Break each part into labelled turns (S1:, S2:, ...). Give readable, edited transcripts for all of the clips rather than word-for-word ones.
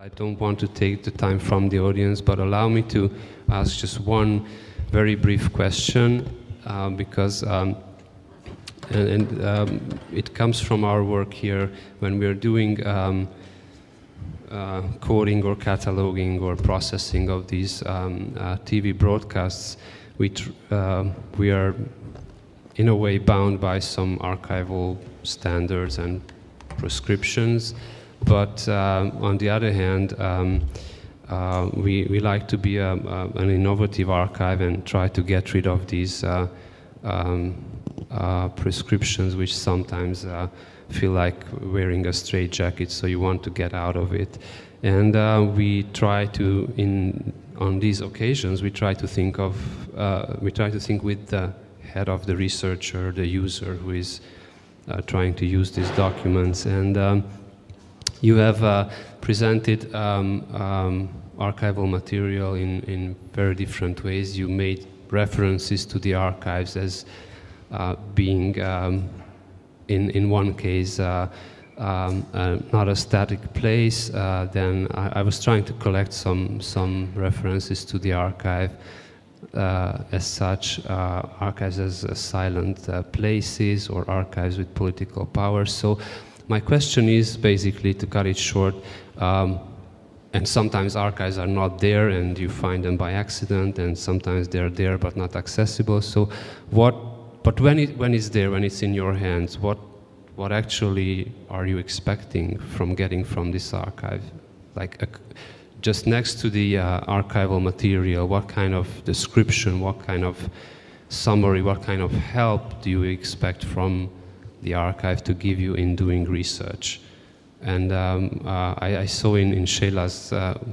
S1: I don't want to take the time from the audience, but allow me to ask just one very brief question, because it comes from our work here when we're doing coding or cataloging or processing of these TV broadcasts. We are in a way bound by some archival standards and prescriptions, but on the other hand, we like to be an innovative archive and try to get rid of these prescriptions, which sometimes feel like wearing a straitjacket, so you want to get out of it. And we try to, on these occasions, we try to think with the head of the researcher, the user who is trying to use these documents. And you have presented archival material in very different ways. You made references to the archives as being, in one case, not a static place. Then I was trying to collect some references to the archive as such, archives as silent places or archives with political power. So my question is basically, to cut it short, and sometimes archives are not there and you find them by accident, and sometimes they're there but not accessible. So but when it's there, when it's in your hands, what actually are you expecting from getting from this archive? Like just next to the archival material, what kind of description, what kind of summary, what kind of help do you expect from the archive to give you in doing research? And I saw in Sheila's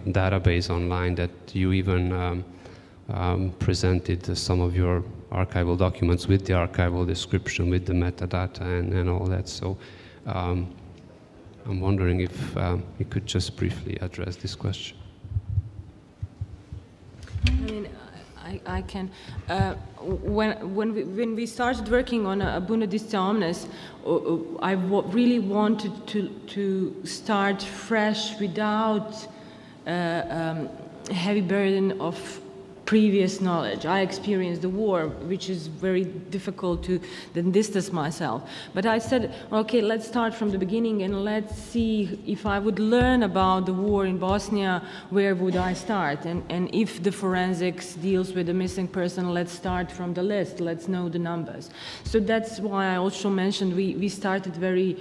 S1: database online that you even presented some of your archival documents with the archival description, with the metadata and all that. So I'm wondering if you could just briefly address this question.
S2: I mean, I can. When we started working on Abuna Distia Omnes, I really wanted to start fresh without heavy burden of previous knowledge. I experienced the war, which is very difficult to then distance myself. But I said, okay, let's start from the beginning and let's see if I would learn about the war in Bosnia, where would I start? And if the forensics deals with a missing person, let's start from the list, let's know the numbers. So that's why I also mentioned we started very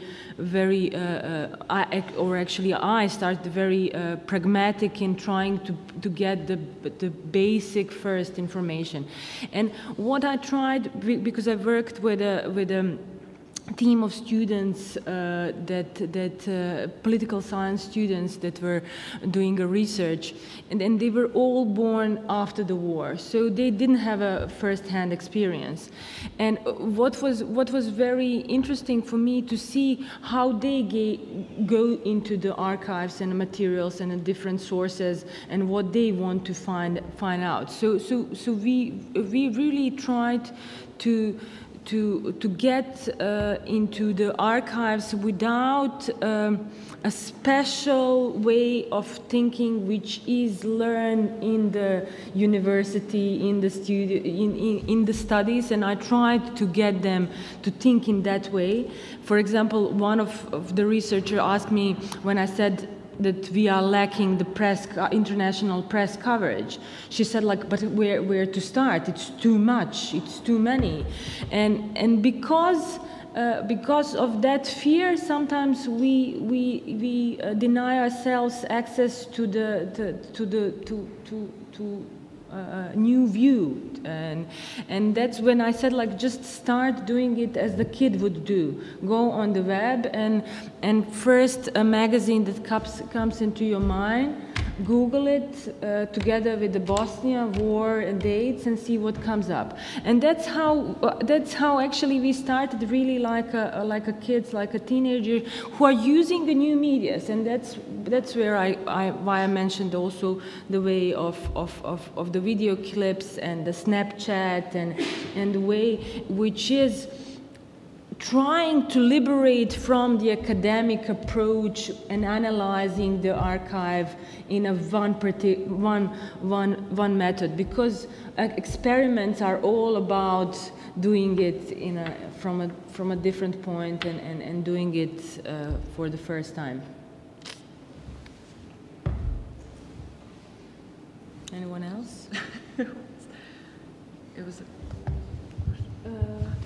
S2: I started very pragmatic in trying to get the basic first information. And what I tried, because I worked with a team of students, political science students that were doing a research, and they were all born after the war, so they didn't have a first-hand experience. And what was very interesting for me to see how they go into the archives and the materials and the different sources and what they want to find out. So we really tried to get into the archives without a special way of thinking, which is learned in the university, in the in the studies, and I tried to get them to think in that way. For example, one of the researchers asked me when I said that we are lacking the international press coverage. She said, like, but where to start? It's too much. It's too many, and because of that fear, sometimes we deny ourselves access to new view, and that's when I said, like, just start doing it as the kid would do. Go on the web and first a magazine that comes into your mind, Google it together with the Bosnia war and dates and see what comes up. And that's how actually we started, really like a kids, like a teenager who are using the new medias, and that's where why I mentioned also the way of the video clips and the Snapchat and the way which is trying to liberate from the academic approach and analyzing the archive in a one method, because experiments are all about doing it from a different point and doing it for the first time. Anyone else?
S3: It was.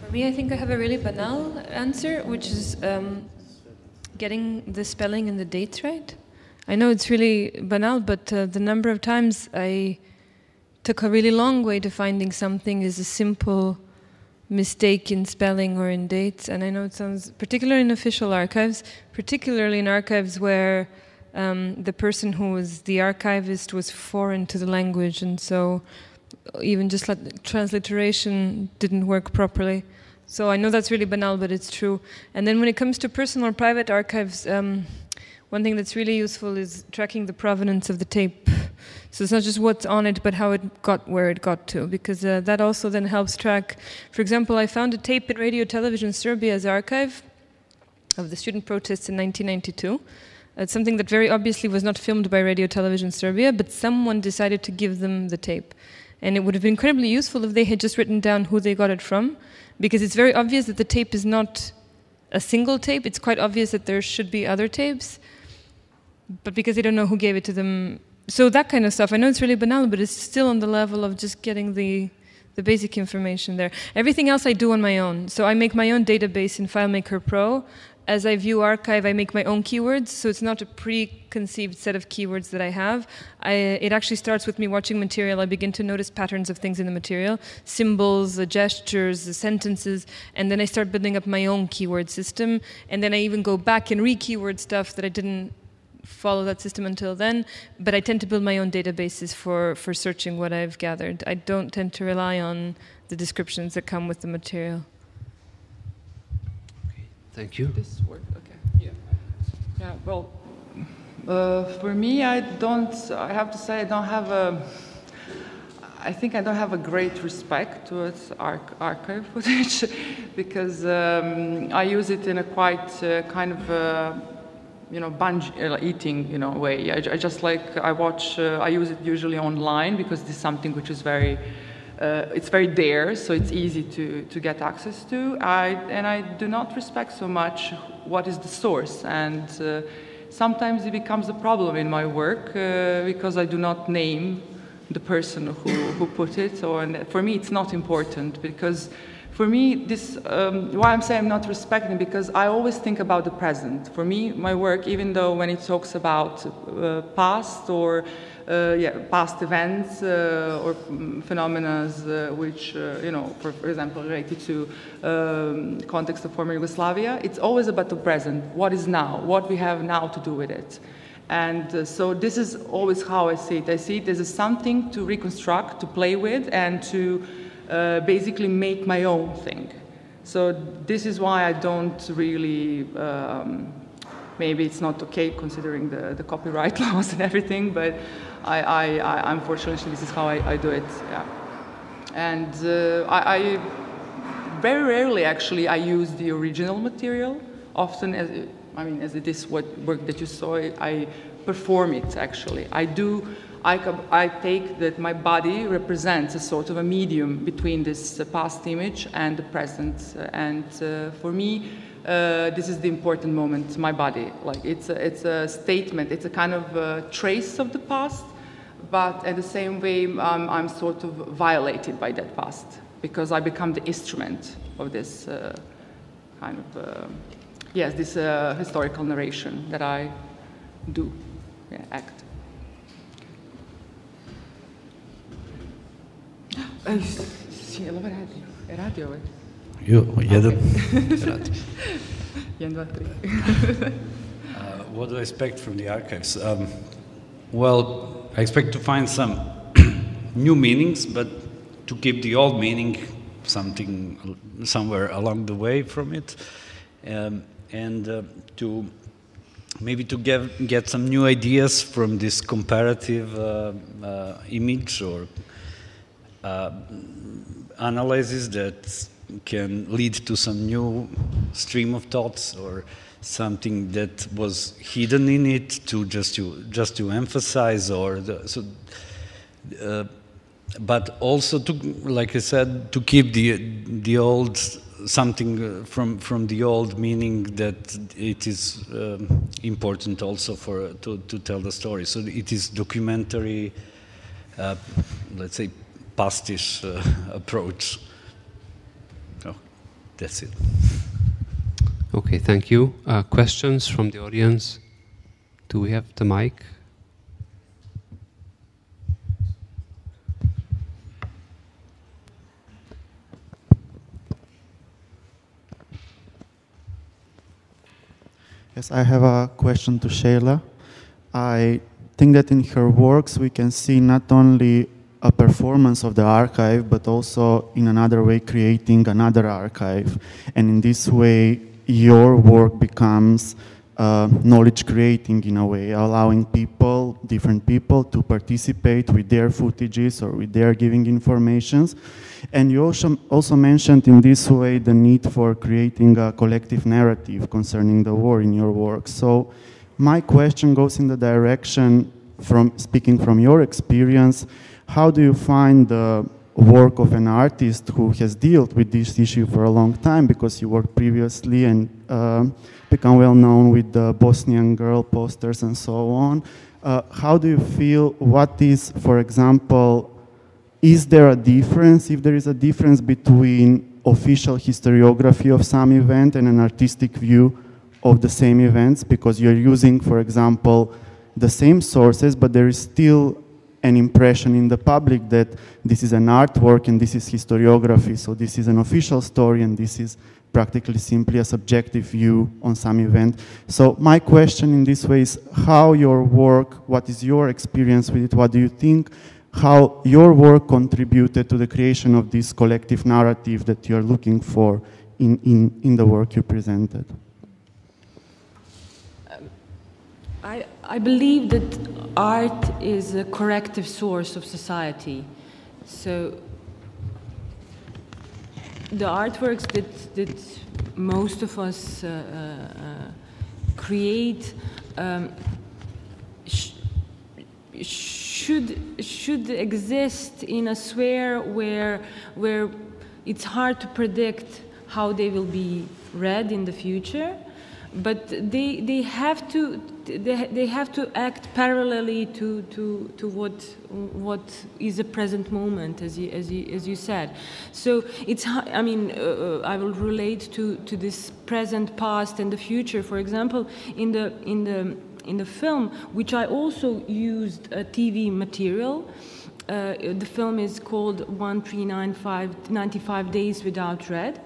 S3: For me, I think I have a really banal answer, which is getting the spelling and the dates right. I know it's really banal, but the number of times I took a really long way to finding something is a simple mistake in spelling or in dates. And I know it sounds, particularly in official archives, particularly in archives where the person who was the archivist was foreign to the language, and so even just like transliteration didn't work properly. So I know that's really banal, but it's true. And then when it comes to personal or private archives, one thing that's really useful is tracking the provenance of the tape. So it's not just what's on it, but how it got where it got to, because that also then helps track. For example, I found a tape in Radio Television Serbia's archive of the student protests in 1992. It's something that very obviously was not filmed by Radio Television Serbia, but someone decided to give them the tape. And it would have been incredibly useful if they had just written down who they got it from, because it's very obvious that the tape is not a single tape. It's quite obvious that there should be other tapes, but because they don't know who gave it to them. So that kind of stuff, I know it's really banal, but it's still on the level of just getting the basic information there. Everything else I do on my own. So I make my own database in FileMaker Pro. As I view archive, I make my own keywords, so it's not a preconceived set of keywords that I have. It actually starts with me watching material. I begin to notice patterns of things in the material, symbols, the gestures, the sentences, and then I start building up my own keyword system, and then I even go back and re-keyword stuff that I didn't follow that system until then, but I tend to build my own databases for searching what I've gathered. I don't tend to rely on the descriptions that come with the material.
S1: Thank you.
S4: This work, okay. Yeah. Yeah. Well, for me, I have to say, I think I don't have a great respect towards archive footage, because I use it in a quite kind of binge eating way. I just like I use it usually online, because this is something which is very. It's very there, so it's easy to get access to. And I do not respect so much what is the source, and sometimes it becomes a problem in my work because I do not name the person who put it. And for me, it's not important, because for me, this why I'm saying I'm not respecting, because I always think about the present. For me, my work, even though when it talks about past or past events or phenomena which, for example, related to context of former Yugoslavia, it's always about the present. What is now? What we have now to do with it? And so this is always how I see it. I see it as something to reconstruct, to play with, and to basically make my own thing. So this is why I don't really. Maybe it's not okay considering the copyright laws and everything, but I unfortunately, this is how I do it. Yeah. And I very rarely actually I use the original material. Often, as it is what work that you saw, I perform it actually. I take that my body represents a sort of a medium between this past image and the present, and for me. This is the important moment, my body. Like it's a statement, it's a kind of trace of the past, but at the same way, I'm sort of violated by that past, because I become the instrument of this kind of, this historical narration that I do, act. Radio.
S5: Jedan. What do I expect from the archives? Well, I expect to find some new meanings, but to keep the old meaning somewhere along the way from it, and to maybe to get some new ideas from this comparative image or analysis that can lead to some new stream of thoughts, or something that was hidden in it to just to emphasize, or but also to, like I said, to keep the old something from the old, meaning that it is important also to tell the story. So it is documentary, let's say, pastiche approach. Oh, that's it.
S1: Okay, thank you. Questions from the audience? Do we have the mic?
S6: Yes, I have a question to Sheila. I think that in her works we can see not only a performance of the archive, but also in another way creating another archive. And in this way, your work becomes knowledge creating in a way, allowing people, different people, to participate with their footages or with their giving informations. And you also mentioned in this way the need for creating a collective narrative concerning the war in your work. So my question goes in the direction, from speaking from your experience, how do you find the work of an artist who has dealt with this issue for a long time, because you worked previously and become well known with the Bosnian girl posters and so on. How do you feel, what is, for example, is there a difference, if there is a difference between official historiography of some event and an artistic view of the same events? Because you're using, for example, the same sources, but there is still an impression in the public that this is an artwork and this is historiography, so this is an official story and this is practically simply a subjective view on some event. So my question in this way is how your work, what is your experience with it, what do you think, how your work contributed to the creation of this collective narrative that you're looking for in the work you presented?
S2: I believe that art is a corrective source of society. So the artworks that most of us create should exist in a sphere where it's hard to predict how they will be read in the future. But they have to act parallelly to what is a present moment, as you said. So it's, I mean, I will relate to this present, past, and the future. For example, in the film, which I also used TV material. The film is called 1395 Days Without Red.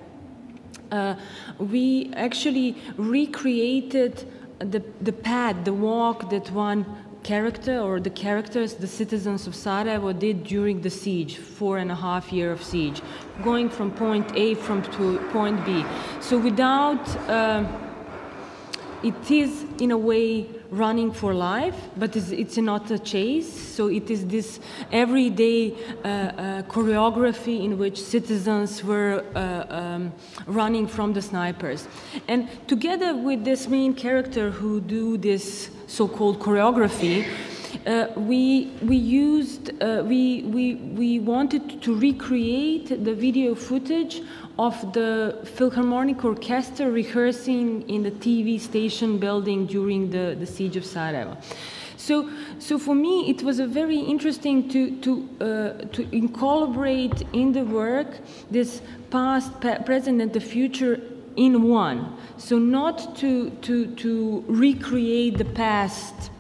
S2: We actually recreated the path, the walk that one character or the characters, the citizens of Sarajevo, did during the siege, 4.5 years of siege, going from point A to point B. So without, it is in a way running for life, but it's not a chase. So it is this everyday choreography in which citizens were running from the snipers. And together with this main character who do this so-called choreography, we wanted to recreate the video footage of the Philharmonic Orchestra rehearsing in the TV station building during the siege of Sarajevo. So for me, it was a very interesting to incorporate in the work this past, present, and the future in one. So not to recreate the past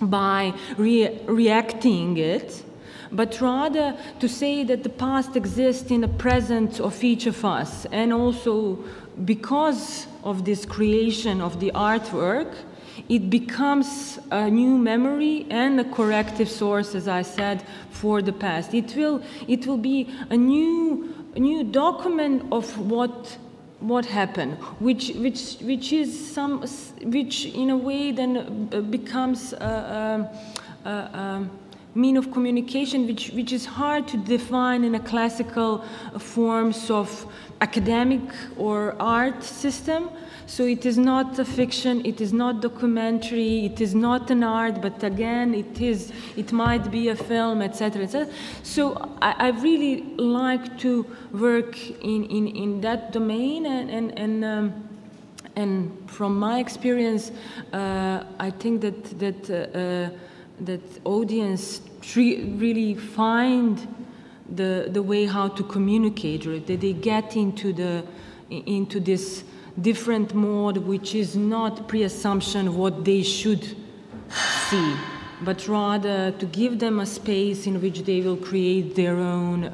S2: by reacting it, but rather to say that the past exists in the present of each of us. And also, because of this creation of the artwork, it becomes a new memory and a corrective source, as I said, for the past. It will be a new document of what happened, which in a way then becomes mean of communication which is hard to define in a classical forms of academic or art system. So it is not a fiction, it is not documentary, it is not an art, but again, it might be a film, etc., etc. So I really like to work in that domain, and from my experience, I think that audience really find the way how to communicate, right? That they get into this different mode, which is not pre-assumption of what they should see, but rather to give them a space in which they will create their own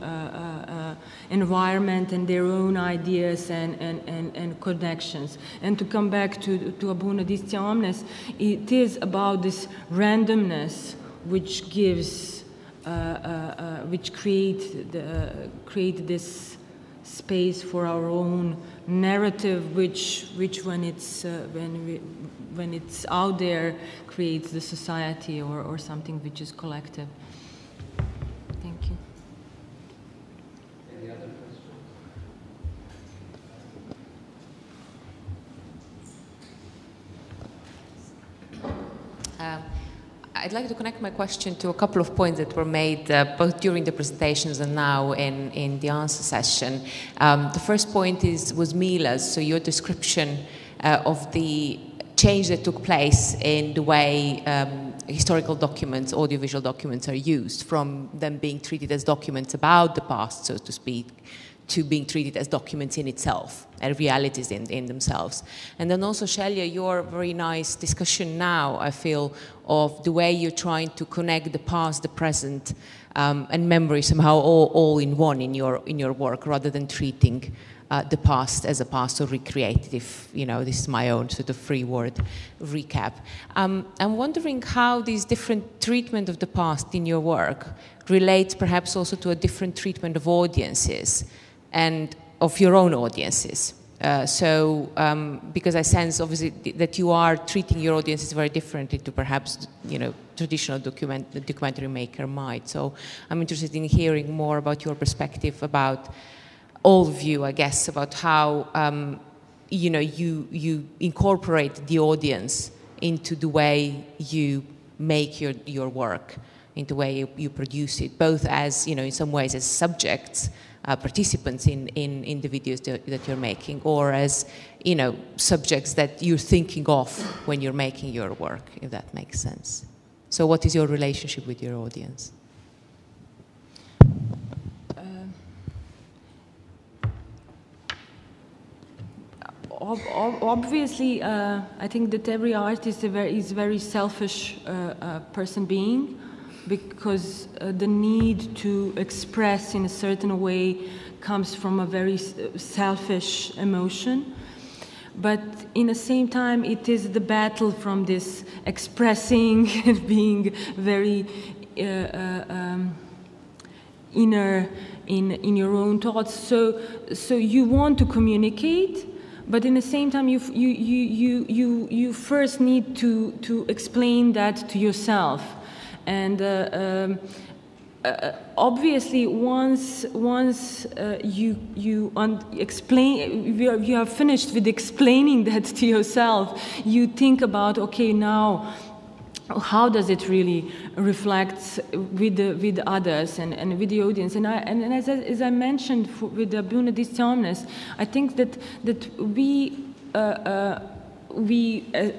S2: environment and their own ideas and connections. And to come back to Abuna Distia Omnes, it is about this randomness which gives, which create this space for our own narrative, which when it's out there creates the society or something which is collective. Thank you.
S1: Any other questions?
S7: I'd like to connect my question to a couple of points that were made both during the presentations and now in the answer session. The first point was Mila's, so your description of the change that took place in the way historical documents, audiovisual documents are used, from them being treated as documents about the past, so to speak, to being treated as documents in itself, and realities in themselves. And then also, Shelia, your very nice discussion now, I feel, of the way you're trying to connect the past, the present, and memory somehow all in one in your work, rather than treating the past as a past or recreated, if, you know, this is my own sort of free word recap. I'm wondering how this different treatment of the past in your work relates perhaps also to a different treatment of audiences and of your own audiences. Because I sense obviously that you are treating your audiences very differently to perhaps, you know, traditional documentary maker might. So I'm interested in hearing more about your perspective about all of you, I guess, about how you know, you incorporate the audience into the way you make your work, into the way you produce it, both as, you know, in some ways as subjects, participants in the videos that you're making, or as, you know, subjects that you're thinking of when you're making your work, if that makes sense. So what is your relationship with your audience?
S2: Obviously, I think that every artist is a very selfish person being, because the need to express in a certain way comes from a very selfish emotion. But in the same time, it is the battle from this expressing and being very inner in your own thoughts. So you want to communicate, but in the same time, you first need to explain that to yourself. And obviously, once you have finished with explaining that to yourself, you think about, okay, now how does it really reflect with others and with the audience? And as I mentioned with the Abuna Distia Omnes, I think that we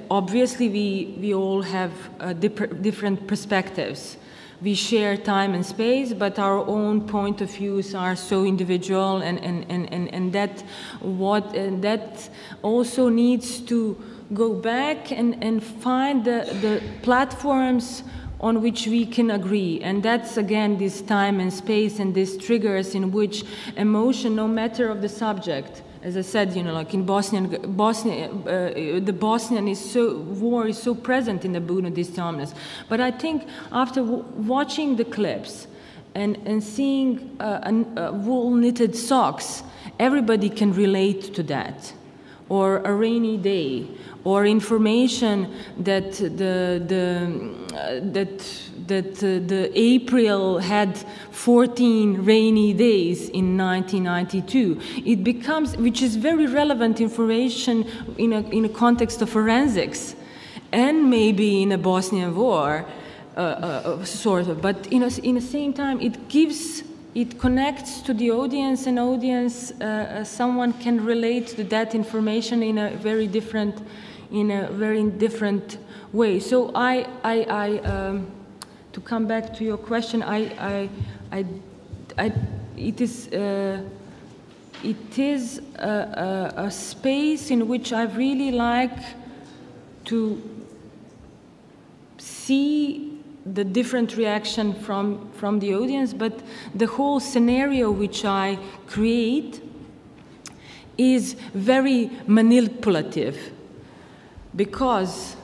S2: obviously we all have different perspectives. We share time and space, but our own point of views are so individual, and that also needs to go back and find the platforms on which we can agree. And that's, again, this time and space and these triggers in which emotion, no matter of the subject, as I said, you know, like in Bosnia, the Bosnian war is so present in the Abuna Distia Omnes. But I think after watching the clips and seeing wool knitted socks, everybody can relate to that, or a rainy that the April had 14 rainy days in 1992. It becomes, which is very relevant information in a context of forensics, and maybe in a Bosnian war, sort of. But in the same time, it connects to the audience, and someone can relate to that information in a very different way. So to come back to your question, it is a space in which I really like to see the different reaction from the audience, but the whole scenario which I create is very manipulative, because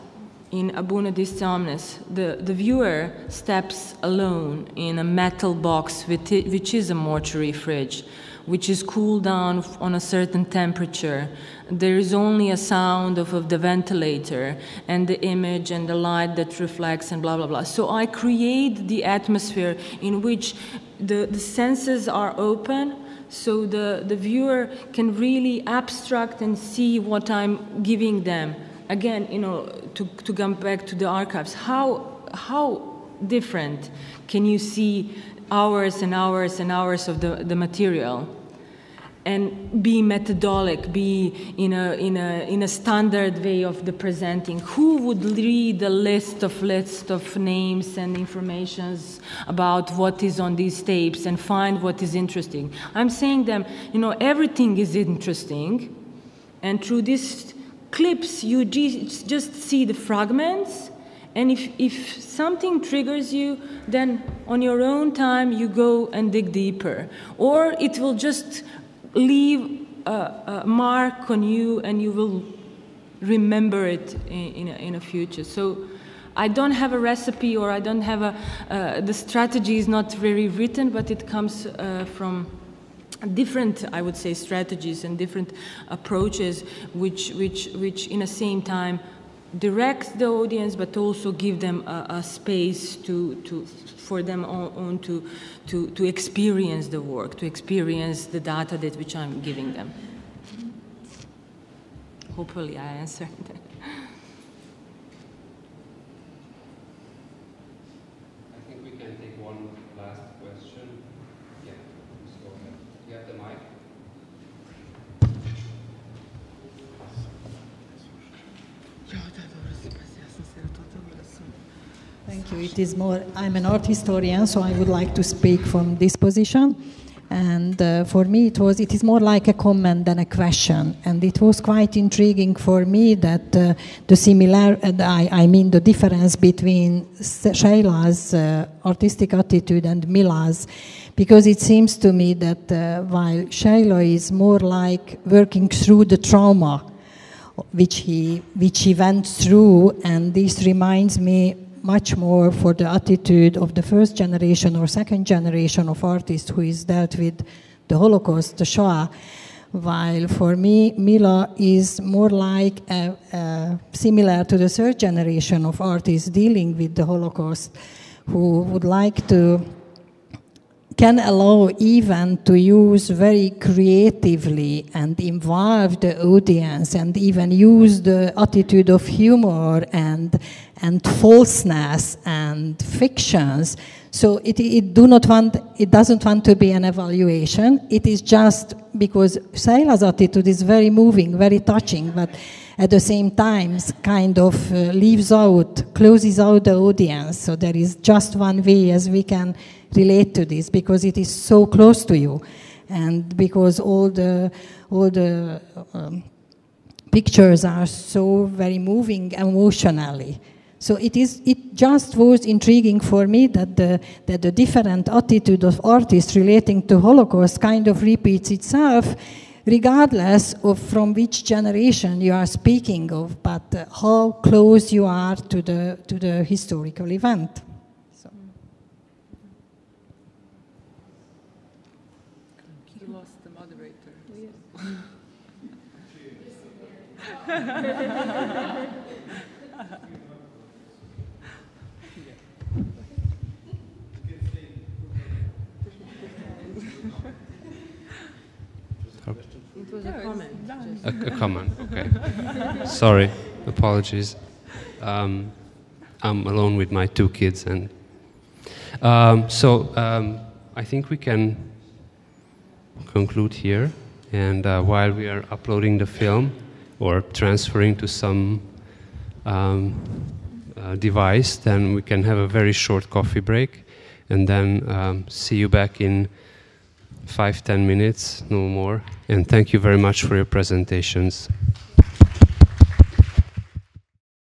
S2: in Abuna Dis Omnes, the viewer steps alone in a metal box which is a mortuary fridge, which is cooled down on a certain temperature. There is only a sound of the ventilator and the image and the light that reflects and blah, blah, blah. So I create the atmosphere in which the senses are open, so the viewer can really abstract and see what I'm giving them. Again, to come back to the archives, how different can you see hours and hours and hours of the material, and be methodolic, be in a standard way of the presenting? Who would read a list of names and informations about what is on these tapes and find what is interesting? I'm saying them, everything is interesting, and through these clips you just see the fragments, and if something triggers you, then on your own time you go and dig deeper, or it will just leave a mark on you and you will remember it in a future. So I don't have a recipe, or I don't have the strategy is not very written, but it comes from different, I would say, strategies and different approaches which in the same time direct the audience, but also give them a space for them on to experience the work, to experience the data which I'm giving them. Hopefully I answered that.
S1: I think we can take one last question. Yeah, please go ahead. You have the mic?
S8: Thank you. It is more, I'm an art historian, so I would like to speak from this position. And for me, it is more like a comment than a question. And it was quite intriguing for me that the difference between Sheila's artistic attitude and Mila's, because it seems to me that while Sheila is more like working through the trauma which he went through, and this reminds me much more for the attitude of the first generation or second generation of artists who is dealt with the Holocaust, the Shoah, while for me, Mila is more like similar to the third generation of artists dealing with the Holocaust, who would like to, can allow even to use very creatively and involve the audience, and even use the attitude of humor and falseness and fictions. So it doesn't want to be an evaluation. It is just because Sheila's attitude is very moving, very touching, but at the same time kind of closes out the audience. So there is just one way as we can relate to this, because it is so close to you, and because all the pictures are so very moving emotionally. So it just was intriguing for me that the different attitude of artists relating to Holocaust kind of repeats itself, regardless of from which generation you are speaking of, but how close you are to the historical event. So.
S4: You lost the moderator.
S8: Yes.
S2: It was a comment.
S1: A comment, okay. Sorry, apologies. I'm alone with my 2 kids, and I think we can conclude here. And while we are uploading the film or transferring to some device, then we can have a very short coffee break, and then see you back in 5-10 minutes, no more. And thank you very much for your presentations.